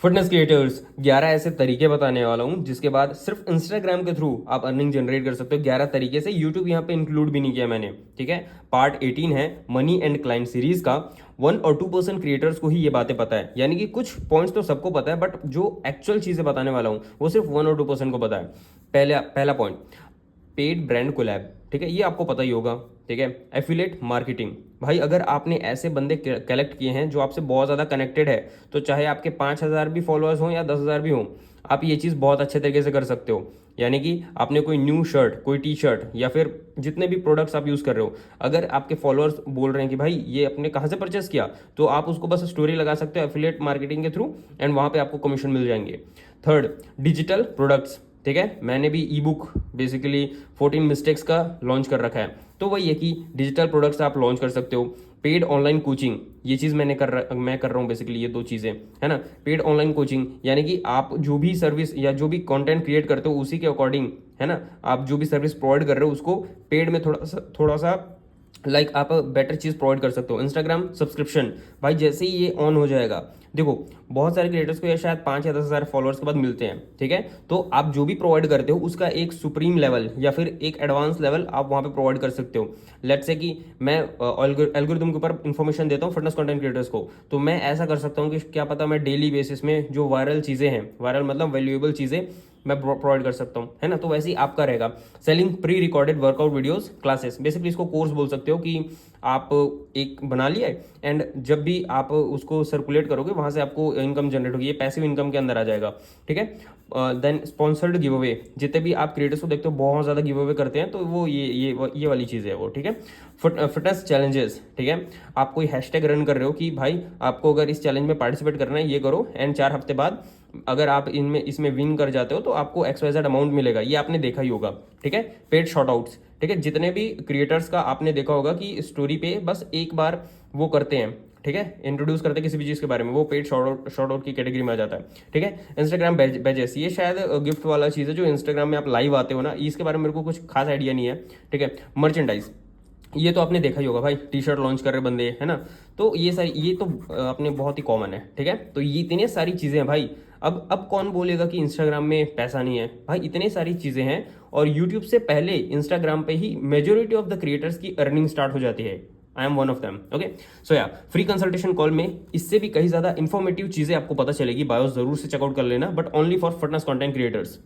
Fitness creators 11 ऐसे तरीके बताने वाला हूँ जिसके बाद सिर्फ इंस्टाग्राम के थ्रू आप अर्निंग जनरेट कर सकते हो 11 तरीके से। यूट्यूब यहाँ पे इंक्लूड भी नहीं किया मैंने, ठीक है। पार्ट 18 है मनी एंड क्लाइंट सीरीज का। 1 और 2% क्रिएटर्स को ही ये बातें पता है, यानी कि कुछ पॉइंट्स तो सबको पता है, बट जो एक्चुअल चीजें बताने वाला हूँ वो सिर्फ 1 और 2% को पता है। पहला पॉइंट, पेड ब्रांड कोलैब, ठीक है, ये आपको पता ही होगा, ठीक है। एफिलेट मार्केटिंग, भाई अगर आपने ऐसे बंदे कलेक्ट किए हैं जो आपसे बहुत ज़्यादा कनेक्टेड है, तो चाहे आपके 5,000 भी फॉलोअर्स हों या 10,000 भी हों, आप ये चीज़ बहुत अच्छे तरीके से कर सकते हो। यानी कि आपने कोई न्यू शर्ट, कोई टी शर्ट या फिर जितने भी प्रोडक्ट्स आप यूज़ कर रहे हो, अगर आपके फॉलोअर्स बोल रहे हैं कि भाई ये अपने कहाँ से परचेस किया, तो आप उसको बस स्टोरी लगा सकते हो एफिलेट मार्केटिंग के थ्रू, एंड वहाँ पे आपको कमीशन मिल जाएंगे। थर्ड, डिजिटल प्रोडक्ट्स, ठीक है। मैंने भी ई बुक बेसिकली 14 मिस्टेक्स का लॉन्च कर रखा है, तो वही है कि डिजिटल प्रोडक्ट्स आप लॉन्च कर सकते हो। पेड ऑनलाइन कोचिंग, ये चीज़ मैं कर रहा हूँ बेसिकली, ये दो चीज़ें है ना। पेड ऑनलाइन कोचिंग यानी कि आप जो भी सर्विस या जो भी कंटेंट क्रिएट करते हो उसी के अकॉर्डिंग, है ना, आप जो भी सर्विस प्रोवाइड कर रहे हो उसको पेड में थोड़ा सा लाइक आप बेटर चीज़ प्रोवाइड कर सकते हो। इंस्टाग्राम सब्सक्रिप्शन, भाई जैसे ही ये ऑन हो जाएगा, देखो बहुत सारे क्रिएटर्स को ये शायद 5 या 10 हज़ार फॉलोअर्स के बाद मिलते हैं, ठीक है। तो आप जो भी प्रोवाइड करते हो उसका एक सुप्रीम लेवल या फिर एक एडवांस लेवल आप वहाँ पे प्रोवाइड कर सकते हो। लेट्स से कि मैं एल्गोरिथम के ऊपर इंफॉर्मेशन देता हूँ फिटनेस कंटेंट क्रिएटर्स को, तो मैं ऐसा कर सकता हूँ कि क्या पता मैं डेली बेसिस में जो वायरल चीज़ें हैं, वायरल मतलब वैल्यूएबल चीज़ें मैं प्रोवाइड कर सकता हूँ, है ना। तो वैसे ही आपका रहेगा। Selling pre recorded workout videos classes, basically इसको कोर्स बोल सकते हो कि आप एक बना लिया एंड जब भी आप उसको सर्कुलेट करोगे वहां से आपको इनकम जनरेट होगी, ये पैसिव इनकम के अंदर आ जाएगा, ठीक है। देन स्पॉन्सर्ड गिव अवे, जितने भी आप क्रिएटर्स को देखते हो बहुत ज़्यादा गिव अवे करते हैं, तो वो ये वाली चीज़ है वो, ठीक है। फिटनेस चैलेंजेस, ठीक है। आप कोई हैशटैग रन कर रहे हो कि भाई आपको अगर इस चैलेंज में पार्टिसिपेट करना है ये करो, एंड 4 हफ्ते बाद अगर आप इसमें विन कर जाते हो तो आपको XYZ अमाउंट मिलेगा, ये आपने देखा ही होगा, ठीक है। पेड शॉर्ट आउट्स, ठीक है। जितने भी क्रिएटर्स का आपने देखा होगा कि स्टोरी पे बस एक बार वो करते हैं, ठीक है, इंट्रोड्यूस करते हैं किसी भी चीज़ के बारे में, वो पेड शॉर्ट आउट की कैटेगरी में आ जाता है, ठीक है। इंस्टाग्राम बैजेस, ये शायद गिफ्ट वाला चीज़ है जो इंस्टाग्राम में आप लाइव आते हो ना, इसके बारे में मेरे को कुछ खास आइडिया नहीं है, ठीक है। मर्चेंडाइज, ये तो आपने देखा ही होगा भाई, टी शर्ट लॉन्च कर रहे बंदे, है ना। तो ये तो अपने बहुत ही कॉमन है, ठीक है। तो ये इतनी सारी चीज़ें हैं भाई। अब कौन बोलेगा कि इंस्टाग्राम में पैसा नहीं है, भाई इतनी सारी चीज़ें हैं। और यूट्यूब से पहले इंस्टाग्राम पे ही मेजोरिटी ऑफ द क्रिएटर्स की अर्निंग स्टार्ट हो जाती है। I am one of them, okay. So या फ्री कंसल्टेशन कॉल में इससे भी कहीं ज़्यादा इंफॉर्मेटिव चीज़ें आपको पता चलेगी। बायो जरूर से चेकआउट कर लेना, but only for fitness content creators.